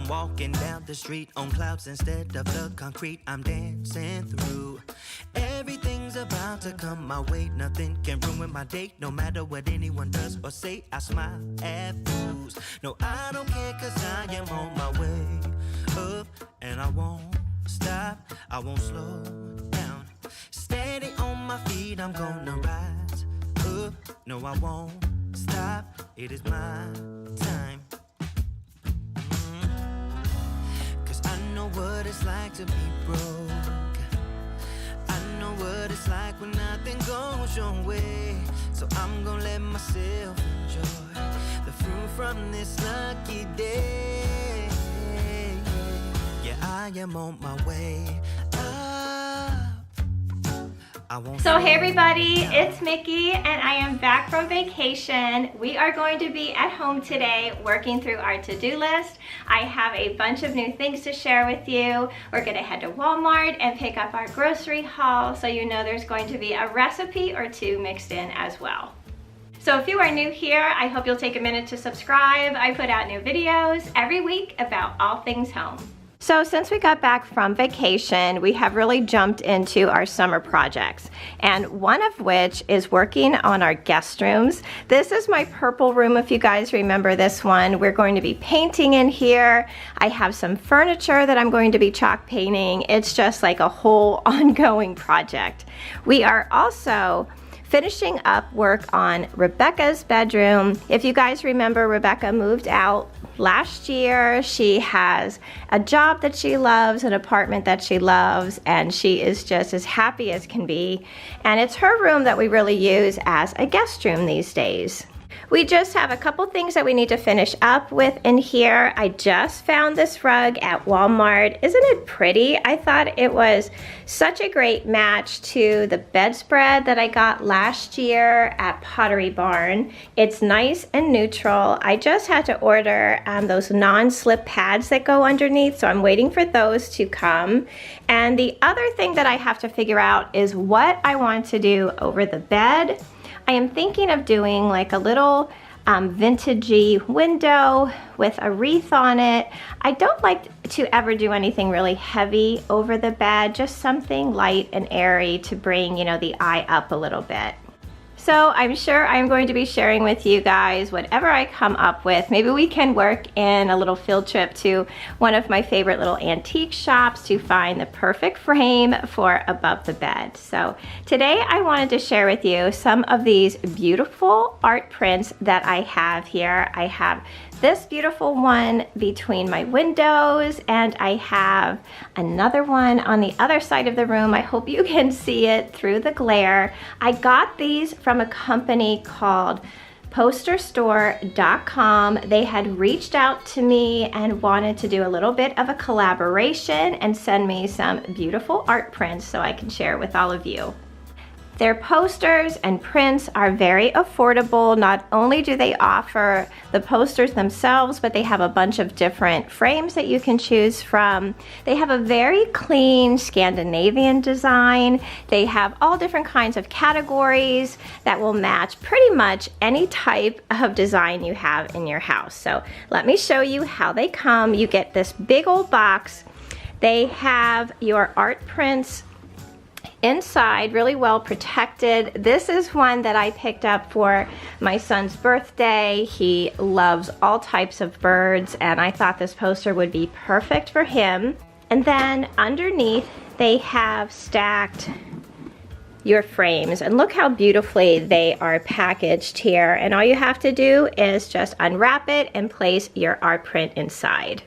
walking down the street on clouds instead of the concrete I'm dancing through. Everything's about to come my way. Nothing can ruin my day, no matter what anyone does or say. I smile at fools. No, I don't care, cause I am on my way up, and I won't stop, I won't slow down. Steady on my feet, I'm gonna rise up. No, I won't stop, it is my time. Cause I know what it's like to be broke. I know what it's like when nothing goes your way. So I'm gonna let myself enjoy the fruit from this lucky day. Yeah, I am on my way up. So hey everybody, it's Mickey and I am back from vacation. We are going to be at home today working through our to-do list. I have a bunch of new things to share with you. We're going to head to Walmart and pick up our grocery haul, so you know there's going to be a recipe or two mixed in as well. So if you are new here, I hope you'll take a minute to subscribe. I put out new videos every week about all things home. So since we got back from vacation, we have really jumped into our summer projects, and one of which is working on our guest rooms. This is my purple room, if you guys remember this one. We're going to be painting in here. I have some furniture that I'm going to be chalk painting. It's just like a whole ongoing project. We are also finishing up work on Rebecca's bedroom. If you guys remember, Rebecca moved out last year. She has a job that she loves, an apartment that she loves, and she is just as happy as can be. And it's her room that we really use as a guest room these days. We just have a couple things that we need to finish up with in here. I just found this rug at Walmart. Isn't it pretty? I thought it was such a great match to the bedspread that I got last year at Pottery Barn. It's nice and neutral. I just had to order those non-slip pads that go underneath, so I'm waiting for those to come. And the other thing that I have to figure out is what I want to do over the bed. I am thinking of doing like a little vintagey window with a wreath on it. I don't like to ever do anything really heavy over the bed, just something light and airy to bring, you know, the eye up a little bit. So I'm sure I'm going to be sharing with you guys whatever I come up with. Maybe we can work in a little field trip to one of my favorite little antique shops to find the perfect frame for above the bed. So today I wanted to share with you some of these beautiful art prints that I have here. I have this beautiful one between my windows, and I have another one on the other side of the room. I hope you can see it through the glare. I got these from a company called POSTCARD.com. They had reached out to me and wanted to do a little bit of a collaboration and send me some beautiful art prints so I can share with all of you. Their posters and prints are very affordable. Not only do they offer the posters themselves, but they have a bunch of different frames that you can choose from. They have a very clean Scandinavian design. They have all different kinds of categories that will match pretty much any type of design you have in your house. So let me show you how they come. You get this big old box. They have your art prints inside, really well protected. This is one that I picked up for my son's birthday. He loves all types of birds, and I thought this poster would be perfect for him. And then underneath, they have stacked your frames, and look how beautifully they are packaged here. And all you have to do is just unwrap it and place your art print inside.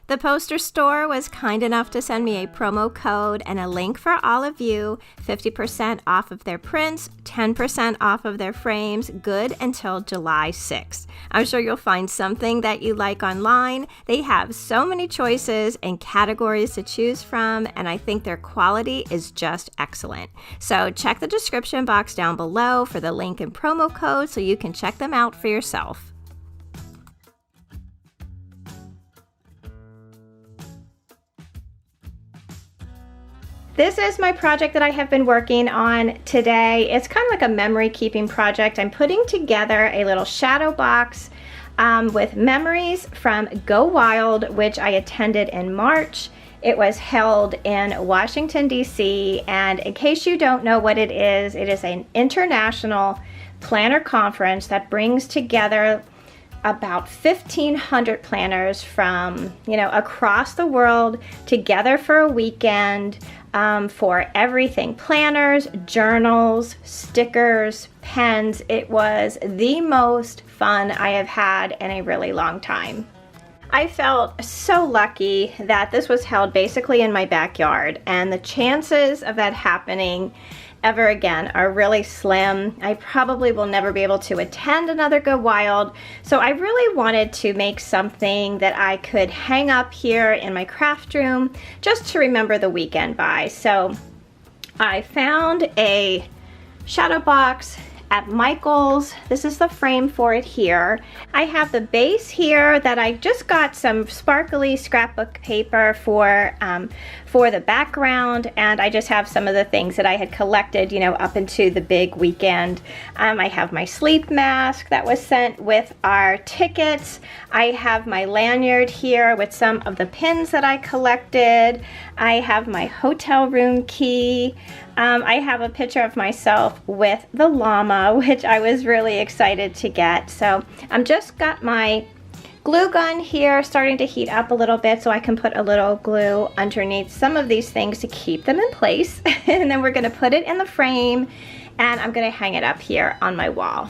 The poster store was kind enough to send me a promo code and a link for all of you, 50% off of their prints, 10% off of their frames, good until July 6th. I'm sure you'll find something that you like online. They have so many choices and categories to choose from, and I think their quality is just excellent. So check the description box down below for the link and promo code so you can check them out for yourself. This is my project that I have been working on today. It's kind of like a memory keeping project. I'm putting together a little shadow box with memories from Go Wild, which I attended in March. It was held in Washington, D.C., and in case you don't know what it is an international planner conference that brings together about 1,500 planners from, across the world together for a weekend for everything. Planners, journals, stickers, pens. It was the most fun I have had in a really long time. I felt so lucky that this was held basically in my backyard, and the chances of that happening ever again are really slim. I probably will never be able to attend another Go Wild, so I really wanted to make something that I could hang up here in my craft room just to remember the weekend by. So I found a shadow box at Michael's. This is the frame for it here. I have the base here that I just got some sparkly scrapbook paper for the background, and I just have some of the things that I had collected, up into the big weekend. I have my sleep mask that was sent with our tickets. I have my lanyard here with some of the pins that I collected. I have my hotel room key. I have a picture of myself with the llama, which I was really excited to get. So I'm just got my glue gun here starting to heat up a little bit so I can put a little glue underneath some of these things to keep them in place. And then we're going to put it in the frame, and I'm going to hang it up here on my wall.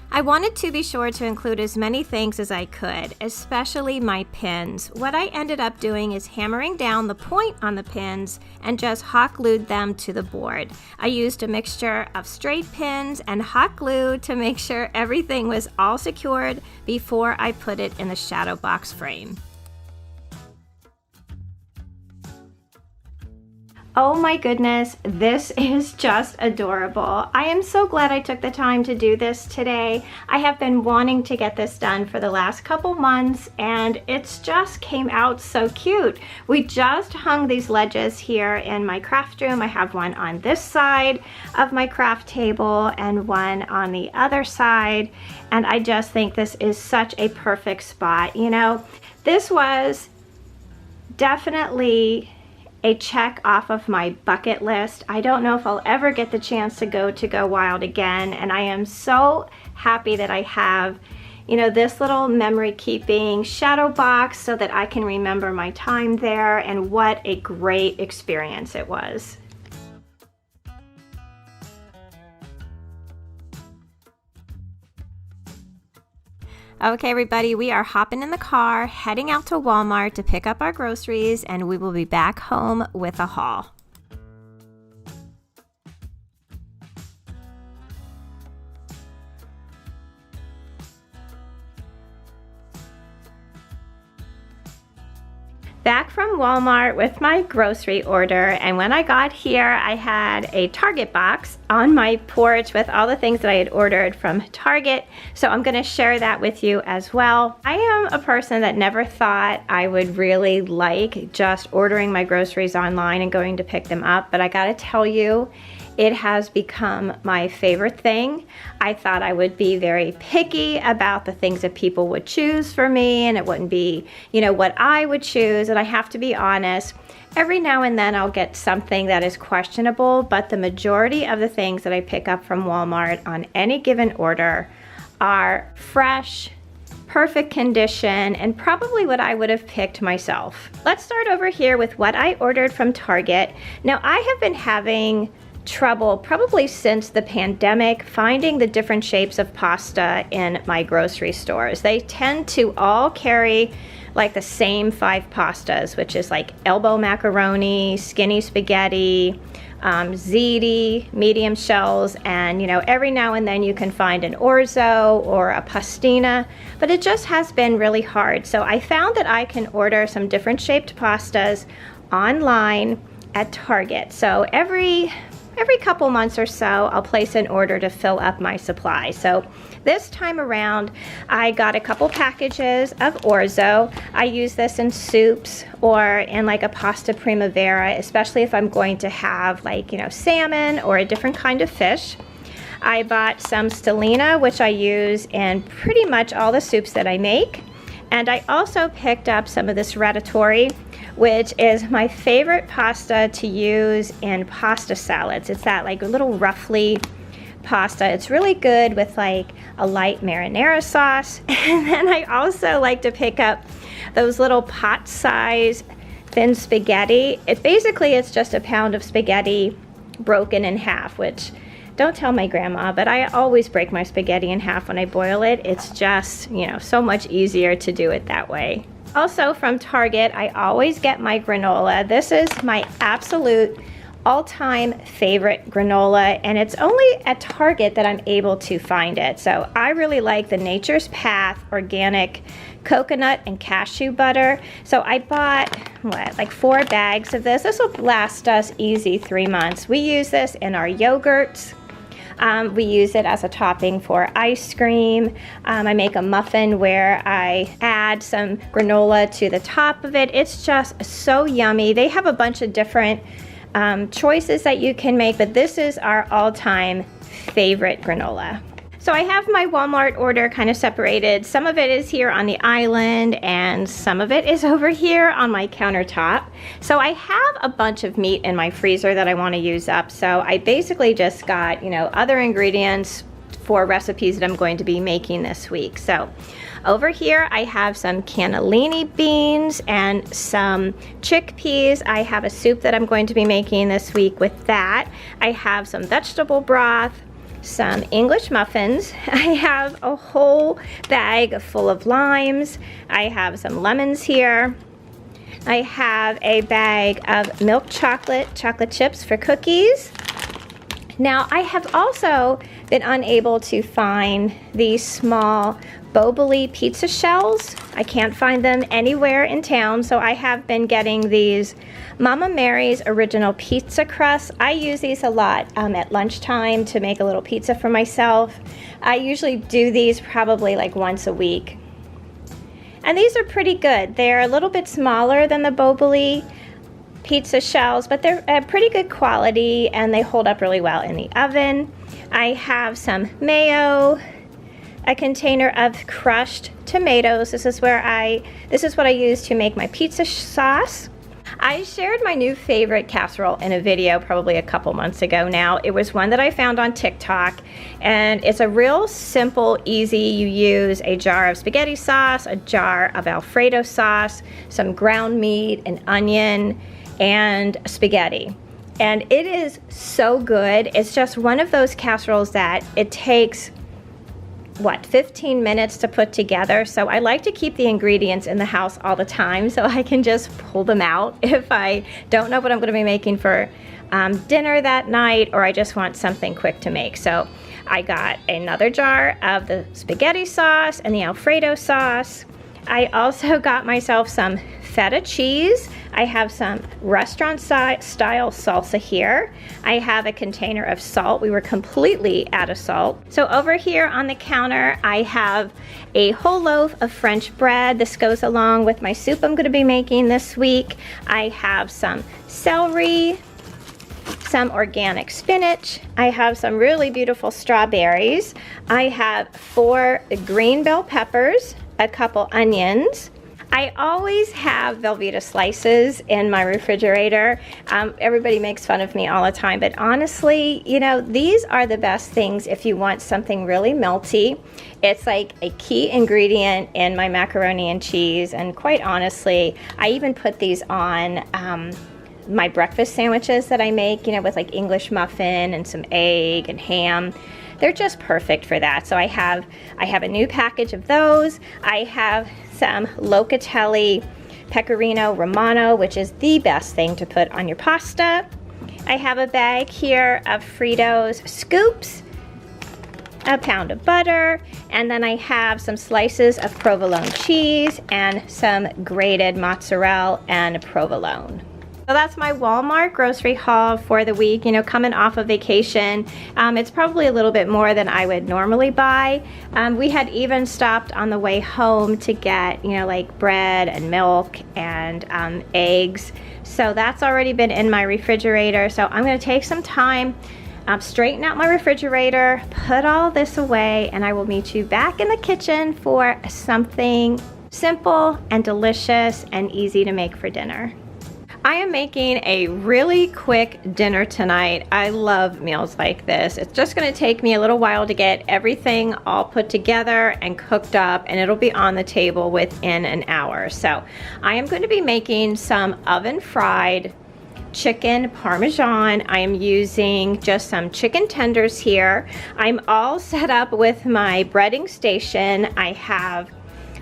I wanted to be sure to include as many things as I could, especially my pins. What I ended up doing is hammering down the point on the pins and just hot glued them to the board. I used a mixture of straight pins and hot glue to make sure everything was all secured before I put it in the shadow box frame. Oh my goodness, this is just adorable. I am so glad I took the time to do this today. I have been wanting to get this done for the last couple months, and it's just came out so cute. We just hung these ledges here in my craft room. I have one on this side of my craft table and one on the other side, and I just think this is such a perfect spot. This was definitely a check off of my bucket list. I don't know if I'll ever get the chance to Go Wild again, and I am so happy that I have, this little memory keeping shadow box so that I can remember my time there, and what a great experience it was. Okay, everybody, we are hopping in the car, heading out to Walmart to pick up our groceries, and we will be back home with a haul. Back from Walmart with my grocery order, and when I got here I had a Target box on my porch with all the things that I had ordered from Target, so I'm going to share that with you as well. I am a person that never thought I would really like just ordering my groceries online and going to pick them up, but I gotta tell you, it has become my favorite thing. I thought I would be very picky about the things that people would choose for me, and it wouldn't be, what I would choose. And I have to be honest, every now and then I'll get something that is questionable, but the majority of the things that I pick up from Walmart on any given order are fresh, perfect condition, and probably what I would have picked myself. Let's start over here with what I ordered from Target. Now, I have been having trouble probably since the pandemic finding the different shapes of pasta in my grocery stores. They tend to all carry like the same 5 pastas, which is like elbow macaroni, skinny spaghetti, ziti, medium shells, and every now and then you can find an orzo or a pastina, but it just has been really hard. So I found that I can order some different shaped pastas online at Target. So every couple months or so, I'll place an order to fill up my supply. So this time around, I got a couple packages of orzo. I use this in soups or in like a pasta primavera, especially if I'm going to have salmon or a different kind of fish. I bought some stellina, which I use in pretty much all the soups that I make. And I also picked up some of this ratatouille, which is my favorite pasta to use in pasta salads. It's that like little roughly pasta. It's really good with like a light marinara sauce. And then I also like to pick up those little pot-size thin spaghetti. It's just a pound of spaghetti broken in half, which don't tell my grandma, but I always break my spaghetti in half when I boil it. It's just, you know, so much easier to do it that way. Also from Target, I always get my granola. This is my absolute all-time favorite granola, and it's only at Target that I'm able to find it. So I really like the Nature's Path organic coconut and cashew butter. So I bought, like 4 bags of this. This will last us easy 3 months. We use this in our yogurts. We use it as a topping for ice cream. I make a muffin where I add some granola to the top of it. It's just so yummy. They have a bunch of different choices that you can make, but this is our all-time favorite granola. So I have my Walmart order kind of separated. Some of it is here on the island and some of it is over here on my countertop. So I have a bunch of meat in my freezer that I want to use up. So I basically just got, you know, other ingredients for recipes that I'm going to be making this week. So over here I have some cannellini beans and some chickpeas. I have a soup that I'm going to be making this week with that. I have some vegetable broth, some English muffins. I have a whole bag full of limes. I have some lemons here. I have a bag of milk chocolate chips for cookies. Now I have also been unable to find these small Boboli pizza shells. I can't find them anywhere in town, so I have been getting these Mama Mary's original pizza crust. I use these a lot at lunchtime to make a little pizza for myself. I usually do these probably like once a week. And these are pretty good. They're a little bit smaller than the Boboli pizza shells, but they're pretty good quality and they hold up really well in the oven. I have some mayo, a container of crushed tomatoes. This is what I use to make my pizza sauce. I shared my new favorite casserole in a video probably a couple months ago now. It was one that I found on TikTok, and it's a real simple, easy. You use a jar of spaghetti sauce, a jar of Alfredo sauce, some ground meat, an onion, and spaghetti. And it is so good. It's just one of those casseroles that it takes 15 minutes to put together. So I like to keep the ingredients in the house all the time so I can just pull them out if I don't know what I'm going to be making for dinner that night, or I just want something quick to make. So I got another jar of the spaghetti sauce and the Alfredo sauce. I also got myself some feta cheese. I have some restaurant style salsa here. I have a container of salt. We were completely out of salt. So over here on the counter, I have a whole loaf of French bread. This goes along with my soup I'm going to be making this week. I have some celery, some organic spinach. I have some really beautiful strawberries. I have 4 green bell peppers, a couple onions. I always have Velveeta slices in my refrigerator. Everybody makes fun of me all the time, but honestly, you know, these are the best things if you want something really melty. It's like a key ingredient in my macaroni and cheese, and quite honestly, I even put these on my breakfast sandwiches that I make, you know, with like English muffin and some egg and ham. They're just perfect for that. So I have a new package of those. I have some Locatelli Pecorino Romano, which is the best thing to put on your pasta. I have a bag here of Fritos Scoops, a pound of butter, and then I have some slices of provolone cheese and some grated mozzarella and provolone. So that's my Walmart grocery haul for the week. You know, coming off of vacation, it's probably a little bit more than I would normally buy. We had even stopped on the way home to get, you know, like bread and milk and eggs. So that's already been in my refrigerator. So I'm gonna take some time straighten out my refrigerator, put all this away, and I will meet you back in the kitchen for something simple and delicious and easy to make for dinner. I am making a really quick dinner tonight. I love meals like this. It's just going to take me a little while to get everything all put together and cooked up, and it'll be on the table within an hour. So I am going to be making some oven fried chicken parmesan. I am using just some chicken tenders here. I'm all set up with my breading station. I have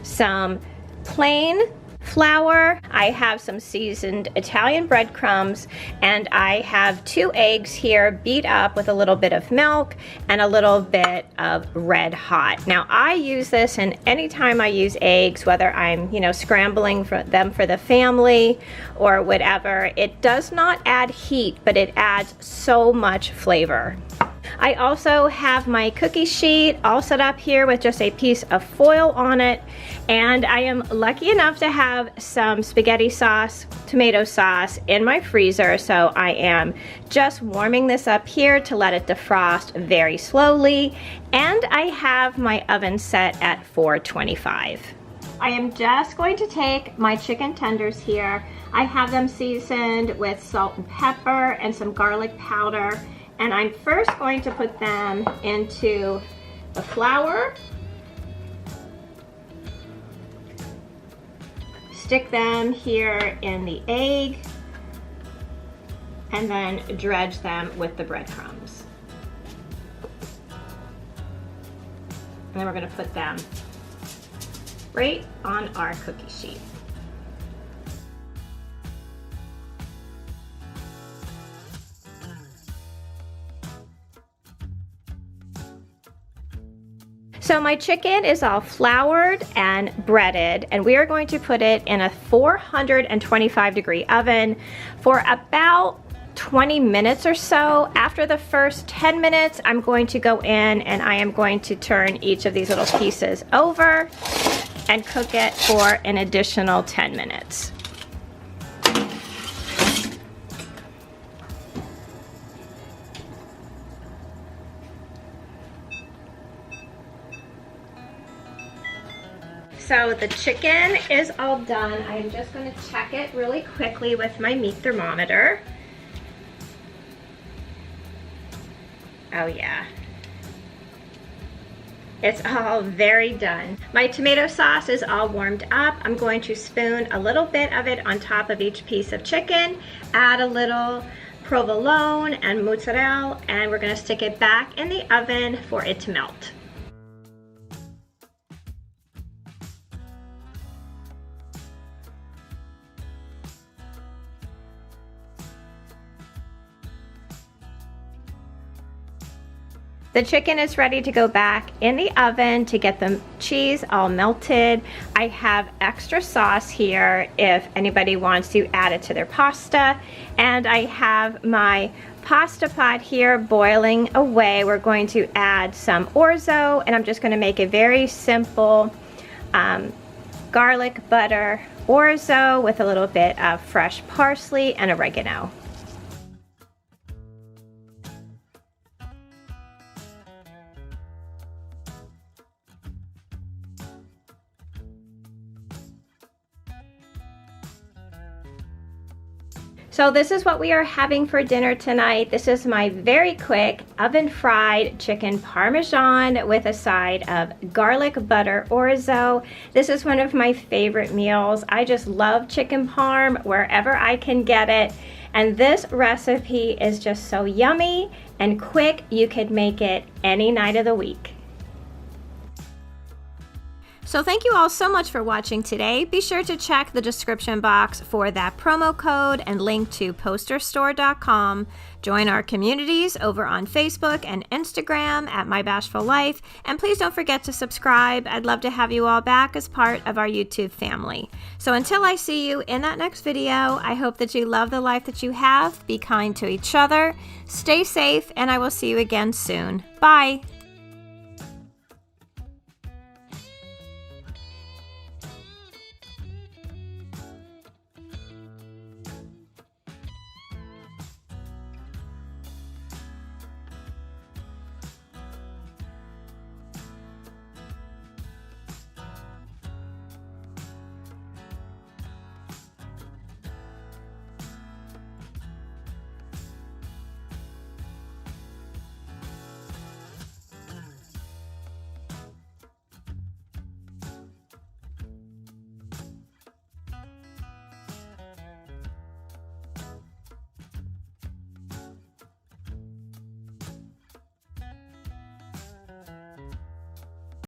some plain flour, I have some seasoned Italian breadcrumbs, and I have 2 eggs here beat up with a little bit of milk and a little bit of red hot. Now I use this, and anytime I use eggs, whether I'm scrambling for them for the family or whatever, it does not add heat, but it adds so much flavor. I also have my cookie sheet all set up here with just a piece of foil on it, and I am lucky enough to have some spaghetti sauce, tomato sauce in my freezer, so I am just warming this up here to let it defrost very slowly, and I have my oven set at 425. I am just going to take my chicken tenders here. I have them seasoned with salt and pepper and some garlic powder. And I'm first going to put them into the flour, stick them here in the egg, and then dredge them with the breadcrumbs. And then we're going to put them right on our cookie sheet. So my chicken is all floured and breaded, and we are going to put it in a 425-degree oven for about 20 minutes or so. After the first 10 minutes, I'm going to go in and I am going to turn each of these little pieces over and cook it for an additional 10 minutes. So the chicken is all done. I'm just going to check it really quickly with my meat thermometer. Oh yeah. It's all very done. My tomato sauce is all warmed up. I'm going to spoon a little bit of it on top of each piece of chicken, add a little provolone and mozzarella, and we're going to stick it back in the oven for it to melt. The chicken is ready to go back in the oven to get the cheese all melted. I have extra sauce here if anybody wants to add it to their pasta. And I have my pasta pot here boiling away. We're going to add some orzo, and I'm just going to make a very simple garlic butter orzo with a little bit of fresh parsley and oregano. So this is what we are having for dinner tonight. This is my very quick oven fried chicken parmesan with a side of garlic butter orzo. This is one of my favorite meals. I just love chicken parm wherever I can get it. And this recipe is just so yummy and quick. You could make it any night of the week. So thank you all so much for watching today. Be sure to check the description box for that promo code and link to posterstore.com. Join our communities over on Facebook and Instagram at My Bashful Life. And please don't forget to subscribe. I'd love to have you all back as part of our YouTube family. So until I see you in that next video, I hope that you love the life that you have. Be kind to each other. Stay safe, and I will see you again soon. Bye.